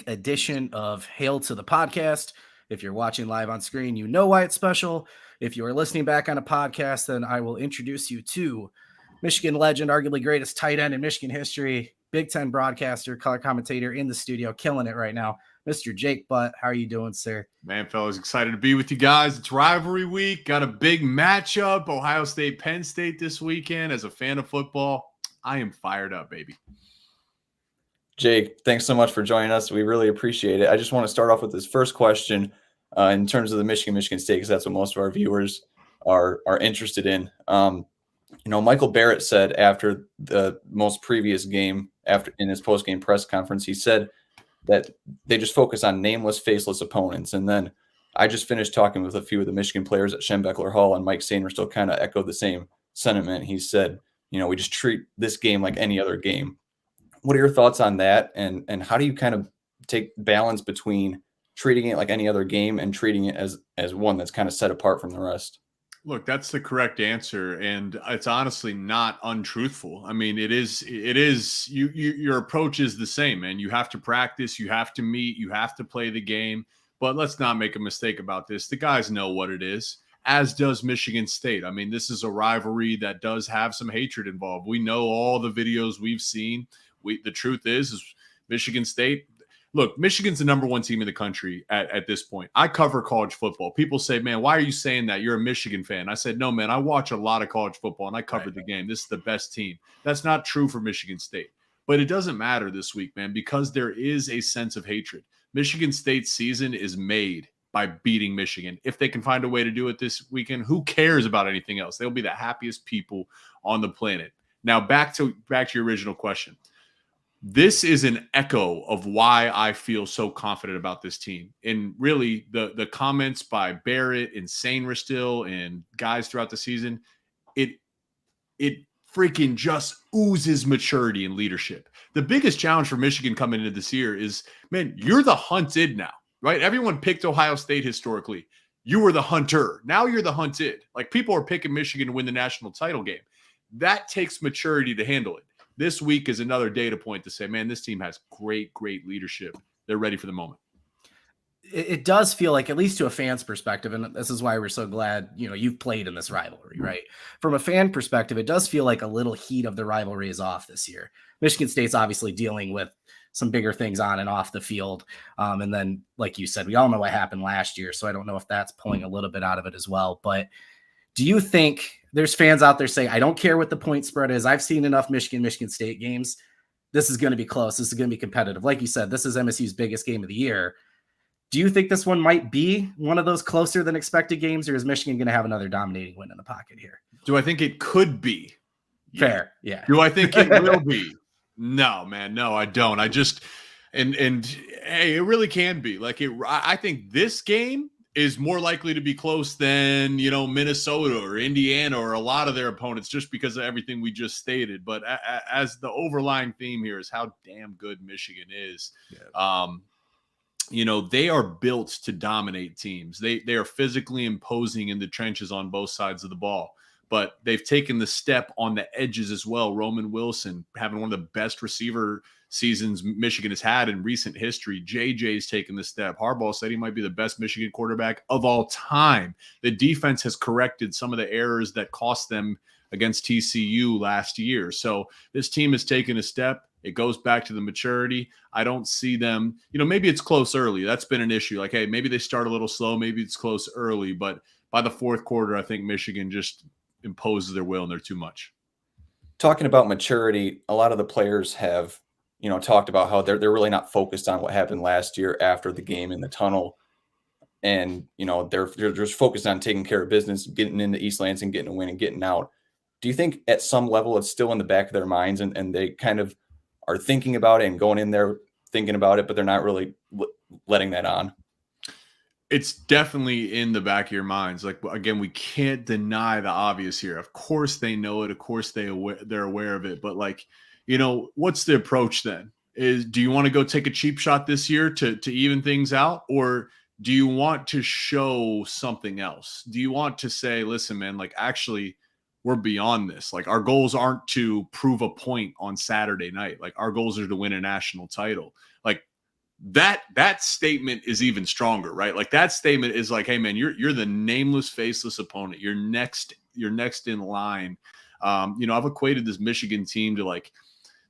edition of Hail to the Podcast. If you're watching live on screen, you know why it's special. If you are listening back on a podcast, then I will introduce you to Michigan legend, arguably greatest tight end in Michigan history, Big Ten broadcaster, color commentator in the studio, killing it right now, Mr. Jake Butt. How are you doing, sir? Man, fellas, excited to be with you guys. It's rivalry week. Got a big matchup, Ohio State, Penn State this weekend. As a fan of football, I am fired up, baby. Jake, thanks so much for joining us. We really appreciate it. I just want to start off with this first question in terms of the Michigan State, because that's what most of our viewers are interested in. Michael Barrett said after the most previous game, in his post-game press conference, he said that they just focus on nameless, faceless opponents. And then I just finished talking with a few of the Michigan players at Schembechler Hall, and Mike Sainer still kind of echoed the same sentiment. He said, we just treat this game like any other game. What are your thoughts on that? And how do you kind of take balance between treating it like any other game and treating it as one that's kind of set apart from the rest? Look, that's the correct answer, and it's honestly not untruthful. I mean, it is. Your approach is the same, man. You have to practice, you have to meet, you have to play the game. But let's not make a mistake about this. The guys know what it is, as does Michigan State. I mean, this is a rivalry that does have some hatred involved. We know all the videos we've seen. The truth is Michigan State. Look, Michigan's the number one team in the country at this point. I cover college football. People say, man, why are you saying that? You're a Michigan fan. I said, no, man, I watch a lot of college football, and I covered the game. This is the best team. That's not true for Michigan State. But it doesn't matter this week, man, because there is a sense of hatred. Michigan State's season is made by beating Michigan. If they can find a way to do it this weekend, who cares about anything else? They'll be the happiest people on the planet. Now, back to your original question. This is an echo of why I feel so confident about this team. And really, the comments by Barrett and Sainer still and guys throughout the season, it freaking just oozes maturity and leadership. The biggest challenge for Michigan coming into this year is, man, you're the hunted now, right? Everyone picked Ohio State historically. You were the hunter. Now you're the hunted. Like, people are picking Michigan to win the national title game. That takes maturity to handle it. This week is another data point to say, man, this team has great, great leadership. They're ready for the moment. It does feel like, at least to a fan's perspective, and this is why we're so glad, you've played in this rivalry, right? From a fan perspective, it does feel like a little heat of the rivalry is off this year. Michigan State's obviously dealing with some bigger things on and off the field. And then, like you said, we all know what happened last year, so I don't know if that's pulling a little bit out of it as well. But do you think there's fans out there saying, I don't care what the point spread is. I've seen enough Michigan State games. This is going to be close. This is going to be competitive. Like you said, this is MSU's biggest game of the year. Do you think this one might be one of those closer than expected games, or is Michigan going to have another dominating win in the pocket here? Do I think it could be? Fair. Yeah. Do I think it will be? No, man. No, I don't. I just, and hey, it really can be. Like, I think this game is more likely to be close than, Minnesota or Indiana or a lot of their opponents, just because of everything we just stated. But as the overlying theme here is how damn good Michigan is. Yeah. They are built to dominate teams. They are physically imposing in the trenches on both sides of the ball. But they've taken the step on the edges as well. Roman Wilson having one of the best receiver seasons Michigan has had in recent history. JJ's taken the step. Harbaugh said he might be the best Michigan quarterback of all time. The defense has corrected some of the errors that cost them against TCU last year. So this team has taken a step. It goes back to the maturity. I don't see them, maybe it's close early. That's been an issue. Like, hey, maybe they start a little slow. Maybe it's close early. But by the fourth quarter, I think Michigan just imposes their will, and they're too much. Talking about maturity, a lot of the players have, talked about how they're really not focused on what happened last year after the game in the tunnel. And, they're just focused on taking care of business, getting into East Lansing, getting a win and getting out. Do you think at some level it's still in the back of their minds and they kind of are thinking about it and going in there thinking about it, but they're not really letting that on? It's definitely in the back of your minds. Like, again, we can't deny the obvious here. Of course they know it. Of course they're aware of it. But, like, what's the approach then? Do you want to go take a cheap shot this year to even things out? Or do you want to show something else? Do you want to say, listen, man, like, actually, we're beyond this. Like, our goals aren't to prove a point on Saturday night. Like, our goals are to win a national title. Like, that statement is even stronger, right? Like that statement is like, hey man, you're the nameless, faceless opponent. You're next in line. I've equated this Michigan team to like,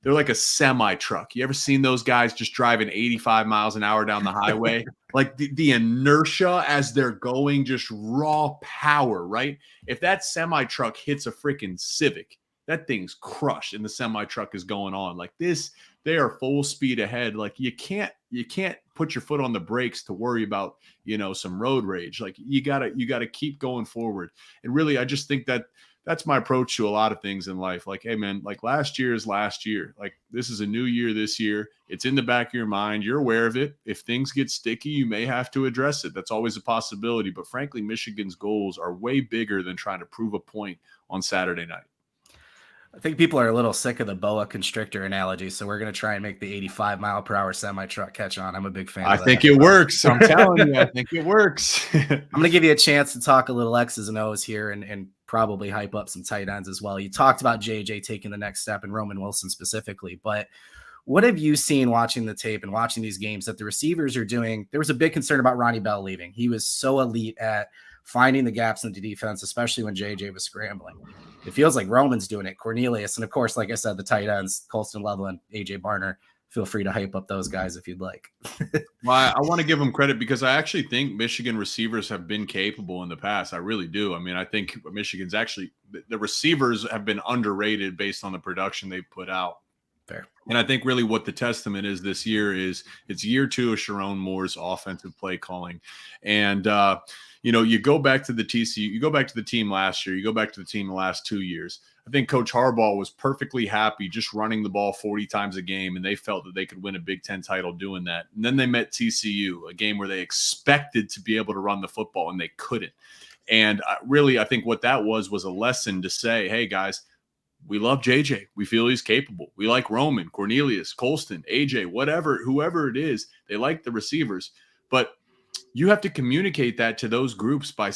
they're like a semi truck. You ever seen those guys just driving 85 miles an hour down the highway? Like the inertia as they're going, just raw power, right? If that semi truck hits a freaking Civic, that thing's crushed and the semi truck is going on like this. They are full speed ahead. Like you can't put your foot on the brakes to worry about, some road rage. Like you gotta keep going forward. And really, I just think that's my approach to a lot of things in life. Like, hey man, like last year is last year. Like this is a new year this year. It's in the back of your mind. You're aware of it. If things get sticky, you may have to address it. That's always a possibility. But frankly, Michigan's goals are way bigger than trying to prove a point on Saturday night. I think people are a little sick of the boa constrictor analogy, so we're going to try and make the 85-mile-per-hour semi-truck catch on. I'm a big fan of that. I think it works. I'm telling you, I think it works. I'm going to give you a chance to talk a little X's and O's here and probably hype up some tight ends as well. You talked about JJ taking the next step and Roman Wilson specifically, but what have you seen watching the tape and watching these games that the receivers are doing? There was a big concern about Ronnie Bell leaving. He was so elite at finding the gaps in the defense, especially when JJ was scrambling. It feels like Roman's doing it, Cornelius, and of course, like I said, the tight ends, Colston Loveland, AJ Barner. Feel free to hype up those guys if you'd like. Well, I want to give them credit because I actually think Michigan receivers have been capable in the past. I really do. I mean, I think Michigan's actually – the receivers have been underrated based on the production they've put out. Fair. And I think really what the testament is this year is it's year 2 of Sharon Moore's offensive play calling. And, you go back to the TCU, you go back to the team last year, you go back to the team the last 2 years. I think Coach Harbaugh was perfectly happy just running the ball 40 times a game, and they felt that they could win a Big Ten title doing that. And then they met TCU, a game where they expected to be able to run the football, and they couldn't. And I think what that was a lesson to say, hey, guys, we love JJ. We feel he's capable. We like Roman, Cornelius, Colston, AJ, whoever it is. They like the receivers. But you have to communicate that to those groups and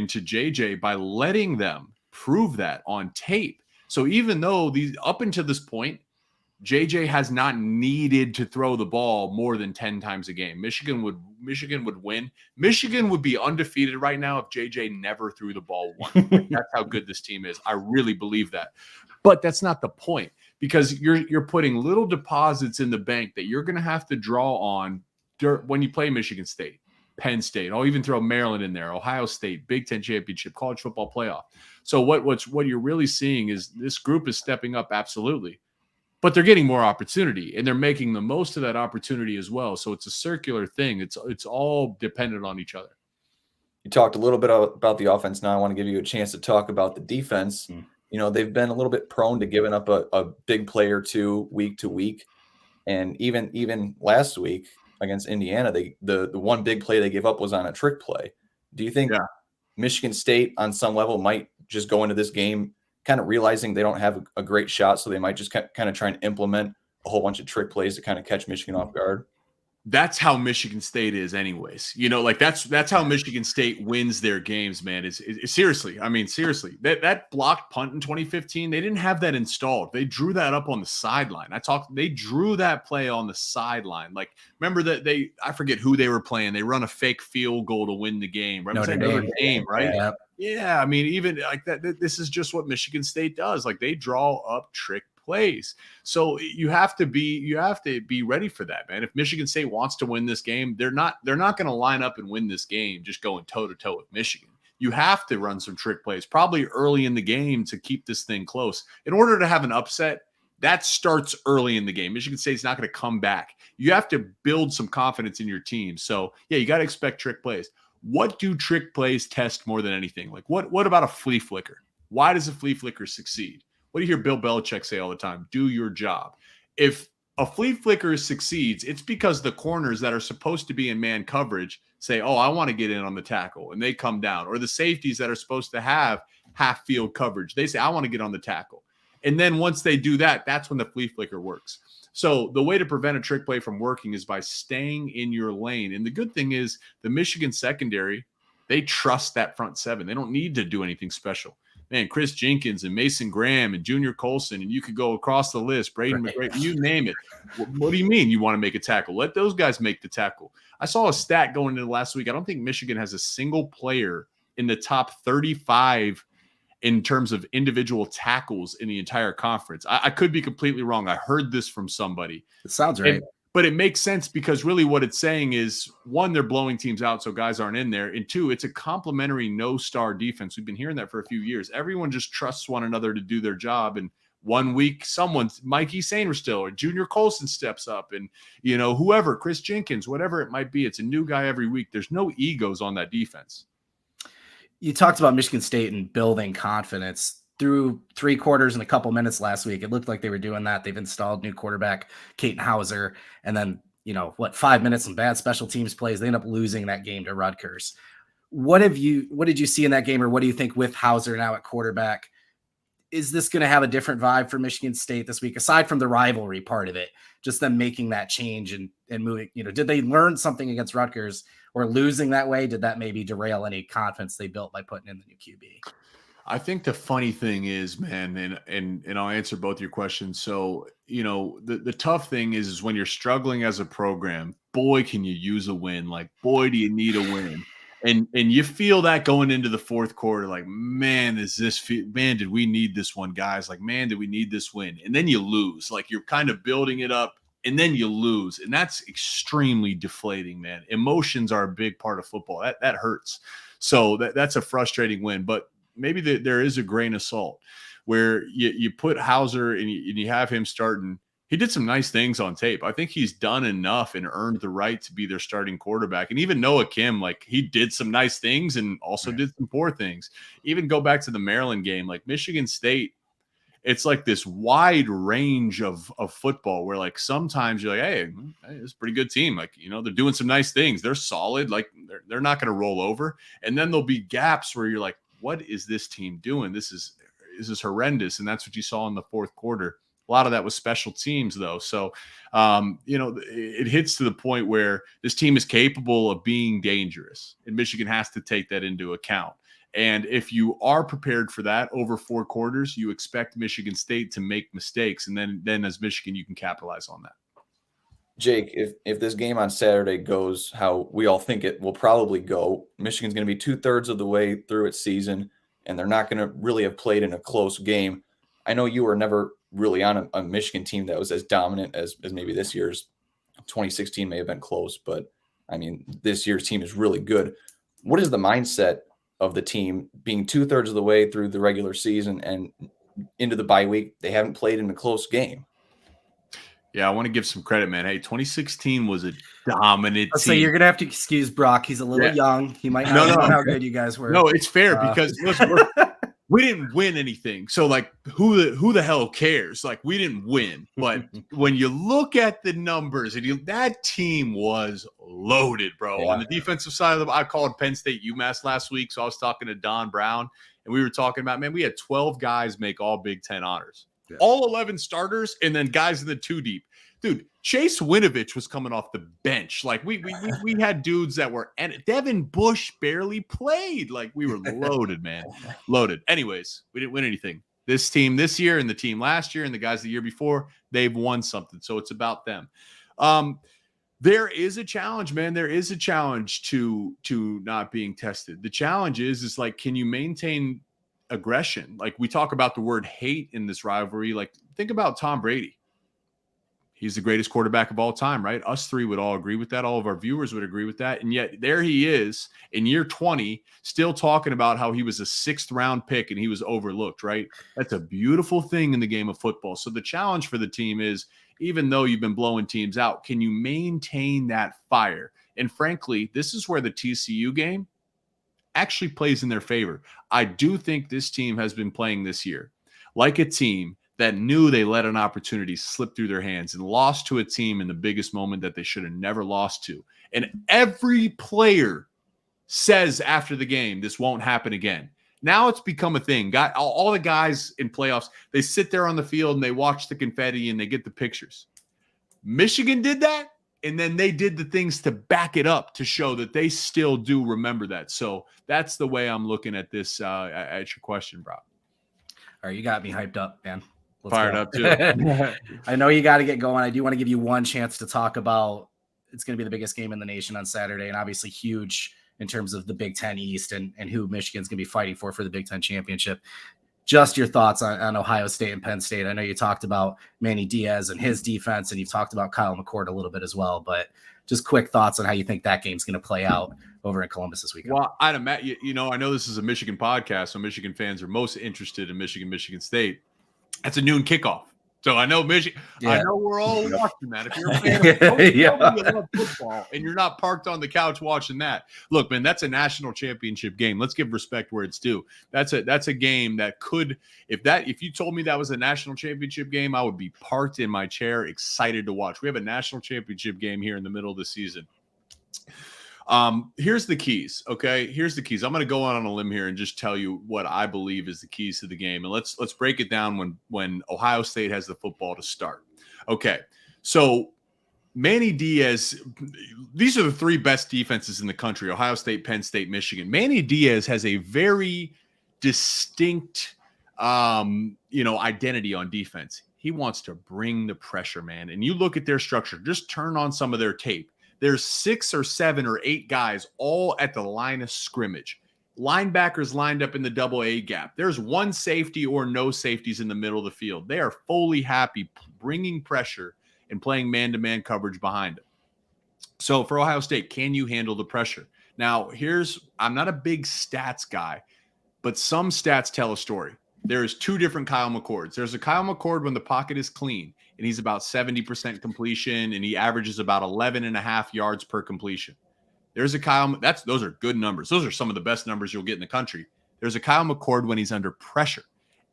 to JJ by letting them prove that on tape. So even though up until this point, JJ has not needed to throw the ball more than 10 times a game. Michigan would win. Michigan would be undefeated right now if JJ never threw the ball once. That's how good this team is. I really believe that. But that's not the point, because you're putting little deposits in the bank that you're going to have to draw on when you play Michigan State, Penn State. I'll even throw Maryland in there, Ohio State, Big Ten championship, college football playoff. So what you're really seeing is this group is stepping up, absolutely. But they're getting more opportunity, and they're making the most of that opportunity as well. So it's a circular thing. It's all dependent on each other. You talked a little bit about the offense. Now I want to give you a chance to talk about the defense. They've been a little bit prone to giving up a big play or two week to week. And even last week against Indiana, the one big play they gave up was on a trick play. Do you think Michigan State on some level might just go into this game kind of realizing they don't have a great shot, so they might just kind of try and implement a whole bunch of trick plays to kind of catch Michigan off guard? That's how Michigan State is anyways. That's how Michigan State wins their games, man. Is seriously. I mean, seriously, that blocked punt in 2015, they didn't have that installed. They drew that up on the sideline. They drew that play on the sideline. Like, remember that I forget who they were playing. They run a fake field goal to win the game. Right? Notre Dame, right? Yeah. Yeah. I mean, even like that, this is just what Michigan State does. Like, they draw up trick plays. So you have to be ready for that, man. If Michigan State wants to win this game, they're not going to line up and win this game just going toe to toe with Michigan. You have to run some trick plays probably early in the game to keep this thing close. In order to have an upset, that starts early in the game. Michigan State's not going to come back. You have to build some confidence in your team. So yeah, you got to expect trick plays. What do trick plays test more than anything? Like what about a flea flicker? Why does a flea flicker succeed? What do you hear Bill Belichick say all the time? Do your job. If a flea flicker succeeds, it's because the corners that are supposed to be in man coverage say, oh, I want to get in on the tackle, and they come down. Or the safeties that are supposed to have half field coverage, they say, I want to get on the tackle. And then once they do that, that's when the flea flicker works. So the way to prevent a trick play from working is by staying in your lane. And the good thing is the Michigan secondary, they trust that front seven. They don't need to do anything special. man, Chris Jenkins and Mason Graham and Junior Colson, and you could go across the list, Braden McGray, you name it. What do you mean you want to make a tackle? Let those guys make the tackle. I saw a stat going into last week. I don't think Michigan has a single player in the top 35 in terms of individual tackles in the entire conference. I could be completely wrong. I heard this from somebody. It sounds right. But it makes sense because really what it's saying is, one, they're blowing teams out so guys aren't in there. And two, it's a complementary no-star defense. We've been hearing that for a few years. Everyone just trusts one another to do their job. And 1 week, Mikey Sainristil or Junior Colson steps up and, whoever, Chris Jenkins, whatever it might be. It's a new guy every week. There's no egos on that defense. You talked about Michigan State and building confidence. Through 3 quarters and a couple minutes last week, it looked like they were doing that. They've installed new quarterback Kaiten Hauser, and then 5 minutes and bad special teams plays, they end up losing that game to Rutgers. What did you see in that game, or what do you think with Hauser now at quarterback? Is this going to have a different vibe for Michigan State this week, aside from the rivalry part of it, just them making that change and moving? Did they learn something against Rutgers, or losing that way? Did that maybe derail any confidence they built by putting in the new QB? I think the funny thing is, man, and I'll answer both your questions. So, the tough thing is when you're struggling as a program, boy, can you use a win. Like, boy, do you need a win. And you feel that going into the fourth quarter, like, man, did we need this one, guys? Like, man, did we need this win? And then you lose. Like, you're kind of building it up, and then you lose. And that's extremely deflating, man. Emotions are a big part of football. That hurts. So that's a frustrating win. But maybe there is a grain of salt where you put Hauser and you have him starting. He did some nice things on tape. I think he's done enough and earned the right to be their starting quarterback. And even Noah Kim, like, he did some nice things and also did some poor things. Even go back to the Maryland game, like Michigan State, it's like this wide range of football where, like, sometimes you're like, hey, it's a pretty good team. Like, they're doing some nice things. They're solid. Like, they're not going to roll over. And then there'll be gaps where you're like, what is this team doing? This is horrendous. And that's what you saw in the fourth quarter. A lot of that was special teams, though. So, it hits to the point where this team is capable of being dangerous, and Michigan has to take that into account. And if you are prepared for that over 4 quarters, you expect Michigan State to make mistakes. And then as Michigan, you can capitalize on that. Jake, if this game on Saturday goes how we all think it will probably go, Michigan's going to be 2/3 of the way through its season, and they're not going to really have played in a close game. I know you were never really on a Michigan team that was as dominant as maybe this year's. 2016 may have been close, but I mean, this year's team is really good. What is the mindset of the team being 2/3 of the way through the regular season and into the bye week? They haven't played in a close game. Yeah, I want to give some credit, man. Hey, 2016 was a dominant team. So you're going to have to excuse Brock. He's a little young. He might not know how good you guys were. No, it's fair because listen, we didn't win anything. So, like, who the hell cares? Like, we didn't win. But when you look at the numbers, that team was loaded, bro. Yeah. On the defensive side of I called Penn State UMass last week, so I was talking to Don Brown, and we were talking about, man, we had 12 guys make all Big Ten honors. Yeah. All 11 starters, and then guys in the 2 deep. Dude, Chase Winovich was coming off the bench. Like, we had dudes that were, and Devin Bush barely played. Like, we were loaded, man. Loaded. Anyways, we didn't win anything. This team this year and the team last year and the guys the year before, they've won something. So it's about them. There is a challenge, man. There is a challenge to not being tested. The challenge is like, can you maintain aggression? Like, we talk about the word hate in this rivalry. Like, think about Tom Brady. He's the greatest quarterback of all time, right? Us 3 would all agree with that. All of our viewers would agree with that. And yet there he is in year 20, still talking about how he was a 6th round pick and he was overlooked, right? That's a beautiful thing in the game of football. So the challenge for the team is, even though you've been blowing teams out, can you maintain that fire? And frankly, this is where the TCU game actually plays in their favor. I do think this team has been playing this year like a team that knew they let an opportunity slip through their hands and lost to a team in the biggest moment that they should have never lost to. And every player says after the game, this won't happen again. Now it's become a thing. All the guys in playoffs, they sit there on the field and they watch the confetti and they get the pictures. Michigan did that, and then they did the things to back it up to show that they still do remember that. So that's the way I'm looking at this, at your question, Brock. All right, you got me hyped up, man. Let's Fired go. up too. I know you got to get going. I do want to give you one chance to talk about, it's going to be the biggest game in the nation on Saturday, and obviously huge in terms of the Big Ten East and who Michigan's going to be fighting for the Big Ten championship. Just your thoughts on Ohio State and Penn State. I know you talked about Manny Diaz and his defense, and you've talked about Kyle McCord a little bit as well, but just quick thoughts on how you think that game's going to play out over in Columbus this weekend. Well, I'd imagine, I know this is a Michigan podcast, so Michigan fans are most interested in Michigan State. That's a noon kickoff. So I know Michigan. Yeah. I know we're all watching that. If you're a fan, you love football and you're not parked on the couch watching that. Look, man, that's a national championship game. Let's give respect where it's due. That's a game that could, if you told me that was a national championship game, I would be parked in my chair, excited to watch. We have a national championship game here in the middle of the season. Here's the keys. Okay. Here's the keys. I'm going to go on a limb here and just tell you what I believe is the keys to the game. And let's break it down when Ohio State has the football to start. Okay. So Manny Diaz, these are the three best defenses in the country: Ohio State, Penn State, Michigan. Manny Diaz has a very distinct, identity on defense. He wants to bring the pressure, man. And you look at their structure, just turn on some of their tape. There's 6 or 7 or 8 guys all at the line of scrimmage. Linebackers lined up in the double A gap. There's one safety or no safeties in the middle of the field. They are fully happy bringing pressure and playing man-to-man coverage behind them. So for Ohio State, can you handle the pressure? Now, I'm not a big stats guy, but some stats tell a story. There's 2 different Kyle McCords. There's a Kyle McCord when the pocket is clean, and he's about 70% completion, and he averages about 11.5 yards per completion. There's a Kyle, those are good numbers. Those are some of the best numbers you'll get in the country. There's a Kyle McCord when he's under pressure.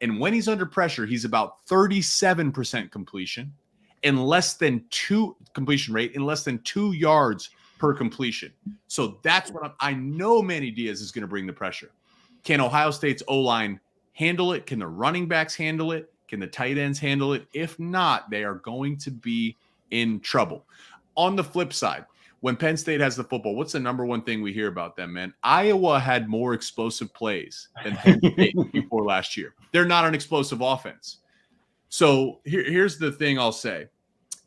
And when he's under pressure, he's about 37% completion completion rate in less than 2 yards per completion. So that's what I know Manny Diaz is going to bring the pressure. Can Ohio State's O-line handle it? Can the running backs handle it? Can the tight ends handle it? If not, they are going to be in trouble. On the flip side, when Penn State has the football, what's the number one thing we hear about them, man? Iowa had more explosive plays than Penn State before last year. They're not an explosive offense. So here's the thing I'll say.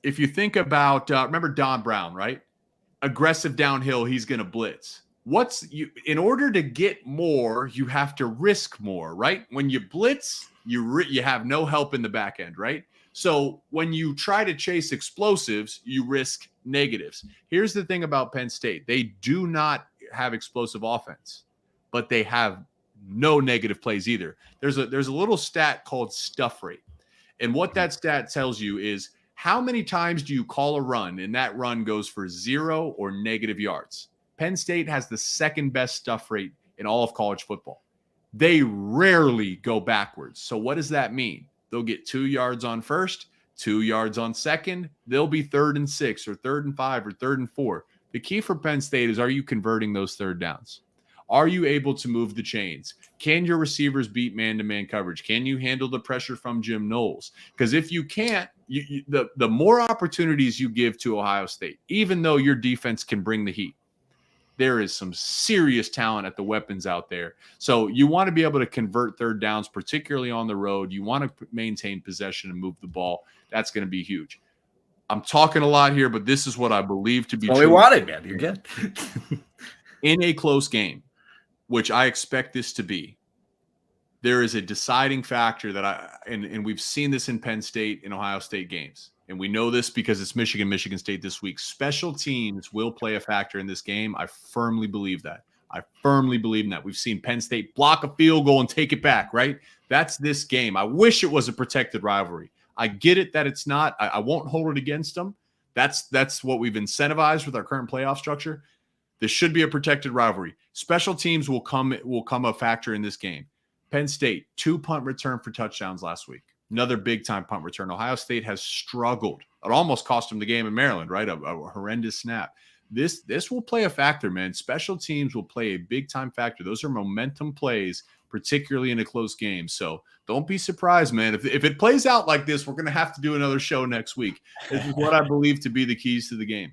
If you think about, remember Don Brown, right? Aggressive downhill, he's going to blitz. In order to get more, you have to risk more, right? When you blitz, you have no help in the back end, right? So when you try to chase explosives, you risk negatives. Here's the thing about Penn State. They do not have explosive offense, but they have no negative plays either. There's a little stat called stuff rate. And what that stat tells you is how many times do you call a run and that run goes for 0 or negative yards? Penn State has the second best stuff rate in all of college football. They rarely go backwards. So what does that mean? They'll get 2 yards on first, 2 yards on second. They'll be 3rd and 6 or 3rd and 5 or 3rd and 4. The key for Penn State is, are you converting those third downs? Are you able to move the chains? Can your receivers beat man-to-man coverage? Can you handle the pressure from Jim Knowles? Because if you can't, the more opportunities you give to Ohio State, even though your defense can bring the heat, there is some serious talent at the weapons out there. So you want to be able to convert third downs, particularly on the road. You want to maintain possession and move the ball. That's going to be huge. I'm talking a lot here, but this is what I believe to be true. We wanted, man. You're good. In a close game, which I expect this to be, there is a deciding factor that and we've seen this in Penn State and Ohio State games. And we know this because it's Michigan State this week. Special teams will play a factor in this game. I firmly believe that. I firmly believe in that. We've seen Penn State block a field goal and take it back, right? That's this game. I wish it was a protected rivalry. I get it that it's not. I won't hold it against them. That's what we've incentivized with our current playoff structure. This should be a protected rivalry. Special teams will come a factor in this game. Penn State, 2 punt return for touchdowns last week. Another big-time punt return. Ohio State has struggled. It almost cost them the game in Maryland, right? A horrendous snap. This will play a factor, man. Special teams will play a big-time factor. Those are momentum plays, particularly in a close game. So don't be surprised, man. If it plays out like this, we're going to have to do another show next week. This is what I believe to be the keys to the game.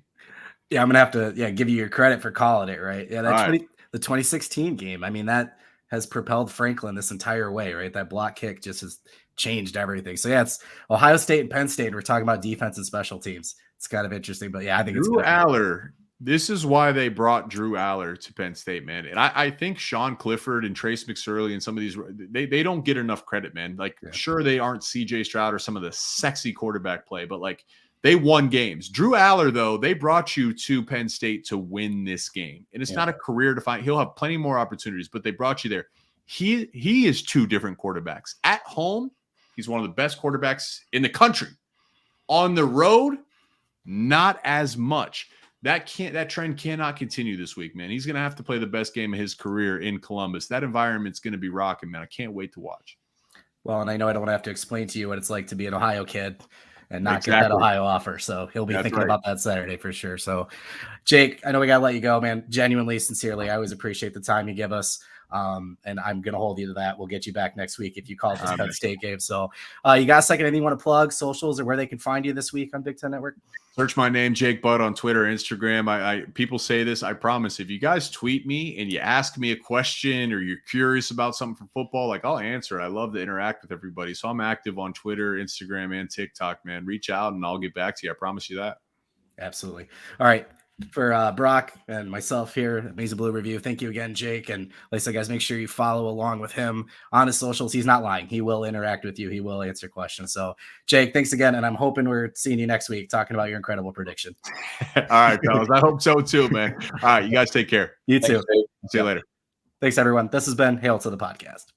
Yeah, I'm going to have to give you your credit for calling it, right? Yeah, the 2016 game. I mean, that has propelled Franklin this entire way, right? That block kick just has changed everything. So yeah, it's Ohio State and Penn State. We're talking about defense and special teams. It's kind of interesting, but yeah, I think Drew Aller. This is why they brought Drew Aller to Penn State, man. And I think Sean Clifford and Trace McSorley and some of these, they don't get enough credit, man. Like, sure, they aren't CJ Stroud or some of the sexy quarterback play, but like they won games. Drew Aller, though, they brought you to Penn State to win this game. And it's not a career defining. He'll have plenty more opportunities, but they brought you there. He is two different quarterbacks. At home, he's one of the best quarterbacks in the country. On the road, not as much. That trend cannot continue this week, man. He's going to have to play the best game of his career in Columbus. That environment's going to be rocking, man. I can't wait to watch. Well, and I know I don't have to explain to you what it's like to be an Ohio kid and not get that Ohio offer. So he'll be thinking about that Saturday for sure. So, Jake, I know we got to let you go, man. Genuinely, sincerely, I always appreciate the time you give us. And I'm going to hold you to that. We'll get you back next week if you call this Penn State game. So you got a second, anything you want to plug, socials, or where they can find you this week on Big Ten Network? Search my name, Jake Butt, on Twitter, Instagram. People say this. I promise, if you guys tweet me and you ask me a question or you're curious about something from football, like I'll answer. I love to interact with everybody. So I'm active on Twitter, Instagram, and TikTok, man. Reach out and I'll get back to you. I promise you that. Absolutely. All right. For Brock and myself here at Maize Blue Review, thank you again, Jake. And like I said, guys, make sure you follow along with him on his socials. He's not lying. He will interact with you. He will answer questions. So, Jake, thanks again. And I'm hoping we're seeing you next week talking about your incredible prediction. All right, fellas. I hope so too, man. All right, you guys take care. You too. See you later. Thanks, everyone. This has been Hail to the Podcast.